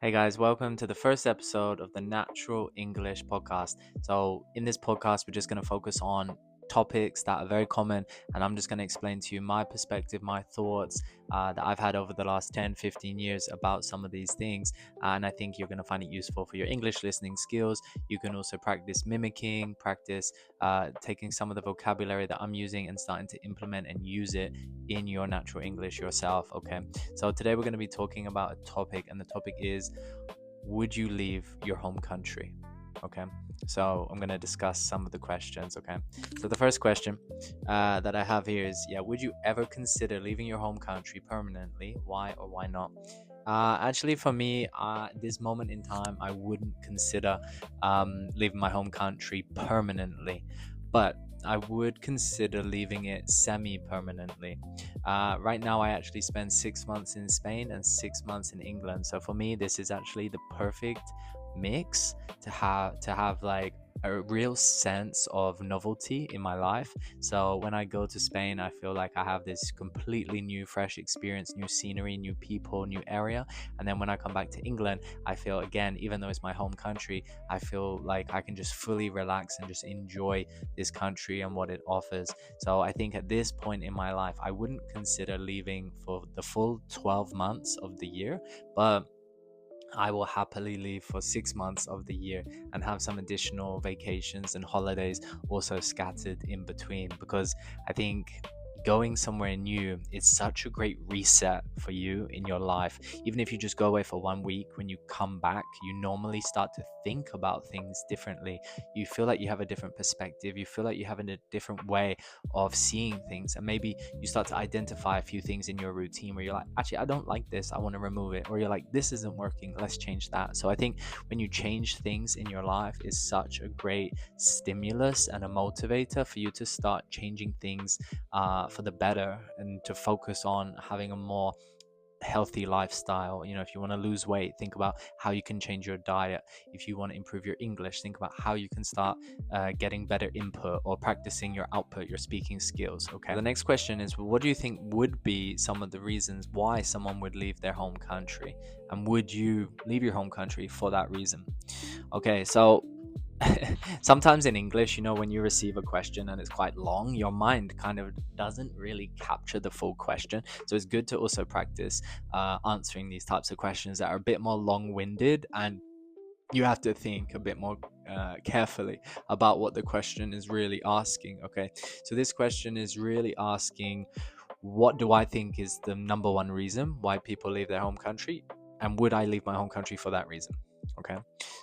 Hey guys, welcome to the first episode of the Natural English podcast. So, in this podcast, we're just going to focus on topics that are very common, and I'm just going to explain to you my perspective, my thoughts that I've had over the last 10, 15 years about some of these things. And I think you're going to find it useful for your English listening skills. You can also practice mimicking, practice taking some of the vocabulary that I'm using and starting to implement and use it in your natural English yourself. Okay. So today we're going to be talking about a topic, and the topic is, would you leave your home country? Okay. So I'm going to discuss some of the questions. Okay. So the first question that I have here is, yeah, would you ever consider leaving your home country permanently? Why or why not? Actually, for me, this moment in time, I wouldn't consider leaving my home country permanently, but I would consider leaving it semi-permanently. Right now, I actually spend 6 months in Spain and 6 months in England. So for me, this is actually the perfect mix to have like a real sense of novelty in my life. So when I go to Spain, I feel like I have this completely new, fresh experience, new scenery, new people, new area. And then when I come back to England, I feel again, even though it's my home country, I feel like I can just fully relax and just enjoy this country and what it offers. So I think at this point in my life, I wouldn't consider leaving for the full 12 months of the year, but I will happily leave for 6 months of the year and have some additional vacations and holidays also scattered in between, because I think going somewhere new is such a great reset for you in your life. Even if you just go away for 1 week, when you come back, you normally start to think about things differently. You feel like you have a different perspective, you feel like you have a different way of seeing things, and maybe you start to identify a few things in your routine where you're like, actually, I don't like this, I want to remove it, or you're like, this isn't working, let's change that. So I think when you change things in your life is such a great stimulus and a motivator for you to start changing things for the better, and to focus on having a more healthy lifestyle. If you want to lose weight, think about how you can change your diet. If you want to improve your English, think about how you can start getting better input or practicing your output, your speaking skills. Okay, the next question is, what do you think would be some of the reasons why someone would leave their home country, and would you leave your home country for that reason? Okay, so sometimes in English, when you receive a question and it's quite long, your mind kind of doesn't really capture the full question. So it's good to also practice answering these types of questions that are a bit more long winded, and you have to think a bit more carefully about what the question is really asking. Okay, so this question is really asking, what do I think is the number one reason why people leave their home country, and would I leave my home country for that reason? Okay,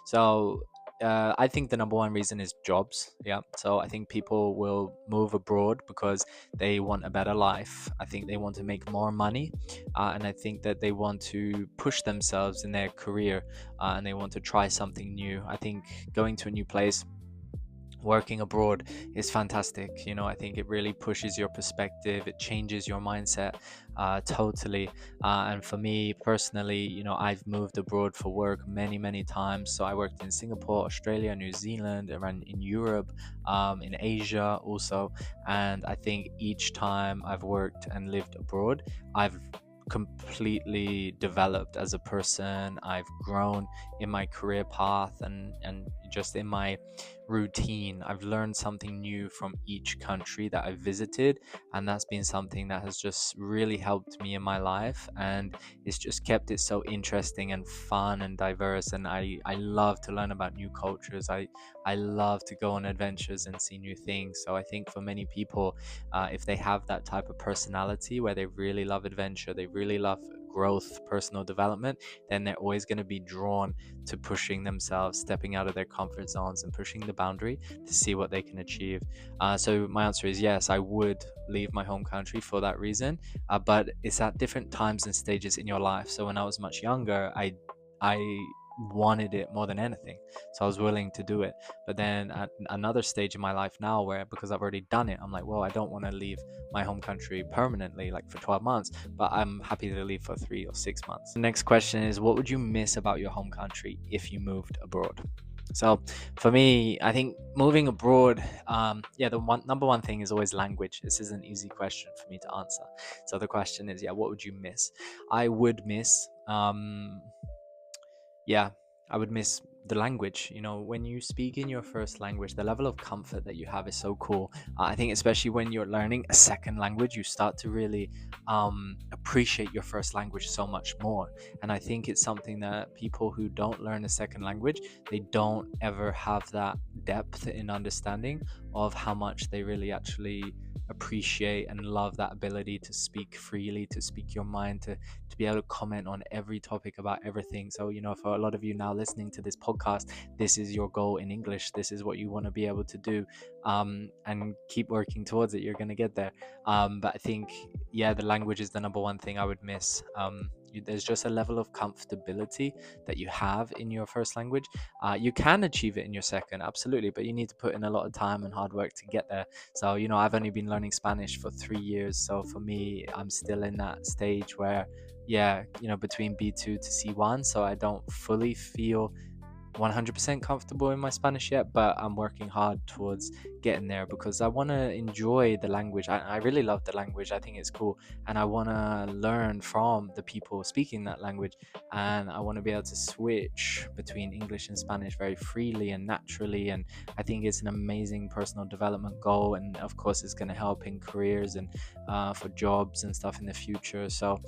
so I think the number one reason is jobs. Yeah, so I think people will move abroad because they want a better life. I think they want to make more money, and I think that they want to push themselves in their career, and they want to try something new. I think going to a new place, working abroad, is fantastic. I think it really pushes your perspective, it changes your mindset totally. And for me personally, I've moved abroad for work many, many times. So I worked in Singapore, Australia, New Zealand, around in Europe, in Asia also. And I think each time I've worked and lived abroad, I've completely developed as a person. I've grown in my career path, and just in my routine. I've learned something new from each country that I've visited, and that's been something that has just really helped me in my life, and it's just kept it so interesting and fun and diverse. And I love to learn about new cultures. I love to go on adventures and see new things. So I think for many people, if they have that type of personality where they really love adventure, they really love growth, personal development, then they're always going to be drawn to pushing themselves, stepping out of their comfort zones and pushing the boundary to see what they can achieve. So my answer is yes, I would leave my home country for that reason, but it's at different times and stages in your life. So when I was much younger, I wanted it more than anything, so I was willing to do it. But then at another stage in my life now, where because I've already done it, I'm like, well, I don't want to leave my home country permanently, like for 12 months, but I'm happy to leave for 3 or 6 months. The next question is, what would you miss about your home country if you moved abroad? So for me, I think moving abroad, yeah, the number one thing is always language. This is an easy question for me to answer. So the question is, yeah, what would you miss? I would miss Yeah, I would miss the language. You know, when you speak in your first language, the level of comfort that you have is so cool. I think, especially when you're learning a second language, you start to really appreciate your first language so much more. And I think it's something that people who don't learn a second language, they don't ever have that depth in understanding of how much they really actually appreciate and love that ability to speak freely, to speak your mind, to be able to comment on every topic about everything. So, you know, for a lot of you now listening to this podcast, this is your goal in English. This is what you want to be able to do, and keep working towards it. You're going to get there. But I think, yeah, the language is the number one thing I would miss. There's just a level of comfortability that you have in your first language. You can achieve it in your second, absolutely, but you need to put in a lot of time and hard work to get there. So, you know, I've only been learning Spanish for 3 years. So for me, I'm still in that stage where, yeah, you know, between B2 to C1. So I don't fully feel 100% comfortable in my Spanish yet, but I'm working hard towards getting there because I want to enjoy the language. I really love the language. I think it's cool. And I want to learn from the people speaking that language. And I want to be able to switch between English and Spanish very freely and naturally. And I think it's an amazing personal development goal. And of course, it's going to help in careers and for jobs and stuff in the future. So,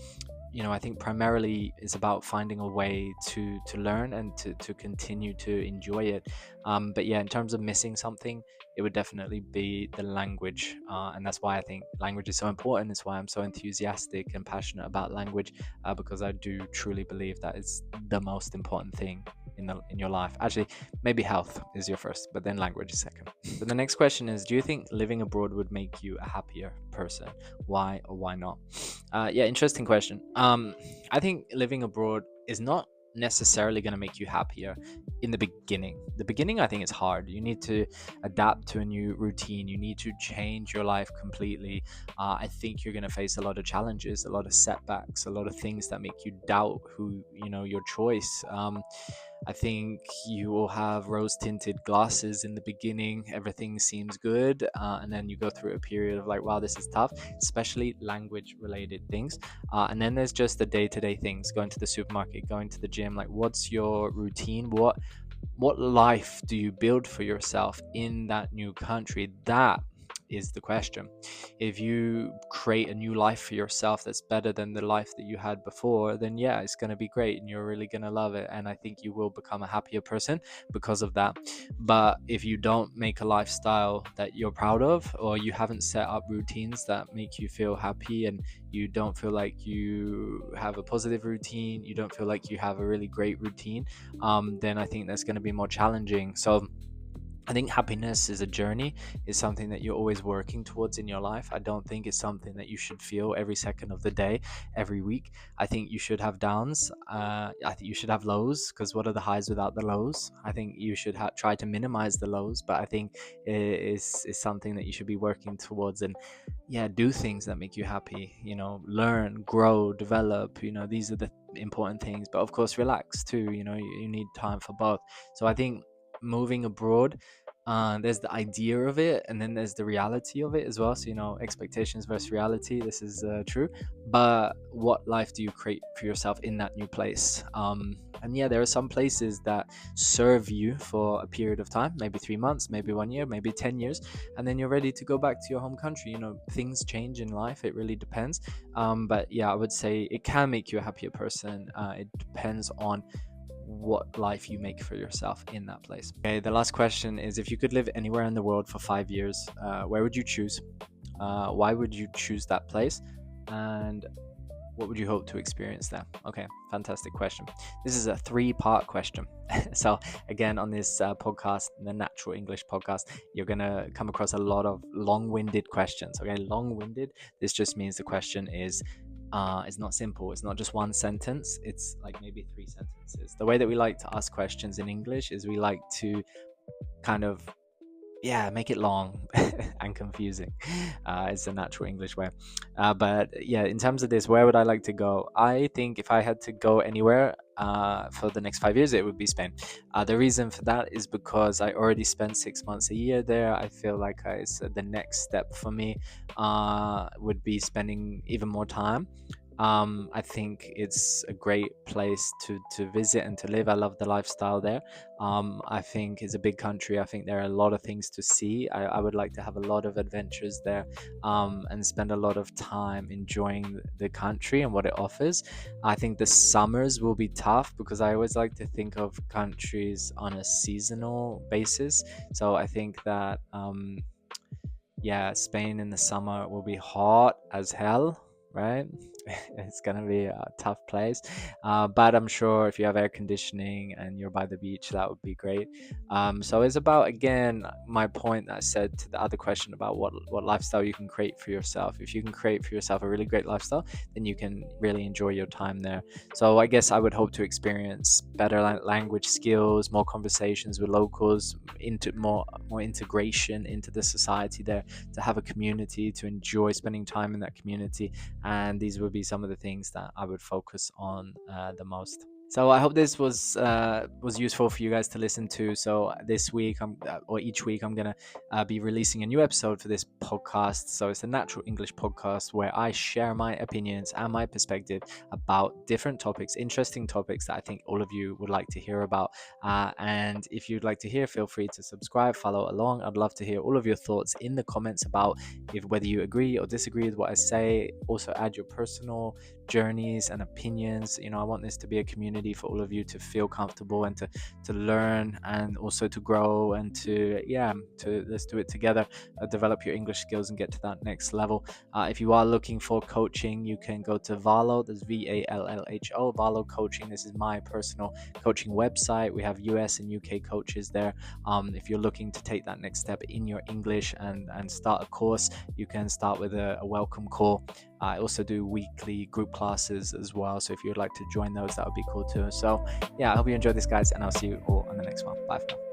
you know, I think primarily it's about finding a way to learn and to continue to enjoy it. But yeah, in terms of missing something, it would definitely be the language, and that's why I think language is so important. It's why I'm so enthusiastic and passionate about language, because I do truly believe that it's the most important thing in your life. Actually, maybe health is your first, but then language is second. So the next question is, do you think living abroad would make you a happier person? Why or why not? Yeah, interesting question. I think living abroad is not necessarily going to make you happier in the beginning. The beginning, I think, is hard. You need to adapt to a new routine. You need to change your life completely. I think you're going to face a lot of challenges, a lot of setbacks, a lot of things that make you doubt who, you know, your choice. I think you will have rose tinted glasses in the beginning. Everything seems good. And then you go through a period of like, wow, this is tough, especially language related things. And then there's just the day to day things, going to the supermarket, going to the gym. Like, what's your routine? What life do you build for yourself in that new country? That is the question. If you create a new life for yourself that's better than the life that you had before, then yeah, it's going to be great and you're really going to love it. And I think you will become a happier person because of that. But if you don't make a lifestyle that you're proud of, or you haven't set up routines that make you feel happy, and you don't feel like you have a positive routine, you don't feel like you have a really great routine, then I think that's going to be more challenging. So I think happiness is a journey, is something that you're always working towards in your life. I don't think it's something that you should feel every second of the day, every week. I think you should have downs. I think you should have lows, because what are the highs without the lows? I think you should try to minimize the lows, but I think it is something that you should be working towards. And yeah, do things that make you happy, you know, learn, grow, develop, you know, these are the important things. But of course, relax too, you know, you need time for both. So I think moving abroad, there's the idea of it, and then there's the reality of it as well. So, you know, expectations versus reality, this is true. But what life do you create for yourself in that new place? And yeah, there are some places that serve you for a period of time, maybe 3 months, maybe 1 year, maybe 10 years, and then you're ready to go back to your home country. You know, things change in life, it really depends. But yeah, I would say it can make you a happier person. It depends on what life you make for yourself in that place. Okay, the last question is, if you could live anywhere in the world for 5 years, where would you choose? Why would you choose that place? And what would you hope to experience there? Okay, fantastic question. This is a 3-part question. So again, on this podcast, the Natural English podcast, you're gonna come across a lot of long-winded questions. Okay, long-winded, this just means the question is it's not simple. It's not just one sentence. It's like maybe 3 sentences. The way that we like to ask questions in English is we like to kind of, yeah, make it long and confusing. It's a natural English way. But yeah, in terms of this, where would I like to go? I think if I had to go anywhere for the next 5 years, it would be Spain. The reason for that is because I already spent 6 months a year there. I feel like it's the next step for me would be spending even more time I think it's a great place to visit and to live. I love the lifestyle there. I think it's a big country. I think there are a lot of things to see. I would like to have a lot of adventures there, and spend a lot of time enjoying the country and what it offers. I think the summers will be tough because I always like to think of countries on a seasonal basis. So I think that yeah, Spain in the summer will be hot as hell, right? It's gonna be a tough place, but I'm sure if you have air conditioning and you're by the beach, that would be great. So it's about, again, my point that I said to the other question about what lifestyle you can create for yourself. If you can create for yourself a really great lifestyle, then you can really enjoy your time there. So I guess I would hope to experience better language skills, more conversations with locals, into more integration into the society there, to have a community, to enjoy spending time in that community. And these would be some of the things that I would focus on the most. So I hope this was useful for you guys to listen to. So this week, or each week, I'm gonna be releasing a new episode for this podcast. So it's a natural English podcast where I share my opinions and my perspective about different topics, interesting topics that I think all of you would like to hear about. And if you'd like to hear, feel free to subscribe, follow along. I'd love to hear all of your thoughts in the comments about whether you agree or disagree with what I say. Also add your personal journeys and opinions. I want this to be a community for all of you to feel comfortable and to learn, and also to grow, and to let's do it together, develop your English skills and get to that next level. If you are looking for coaching, you can go to VALLHO. That's VALLHO, VALLHO Coaching. This is my personal coaching website. We have US and UK coaches there. If you're looking to take that next step in your English and start a course, you can start with a welcome call. I also do weekly group classes as well, so if you'd like to join those, that would be cool too. So yeah, I hope you enjoyed this, guys, and I'll see you all on the next one. Bye for now.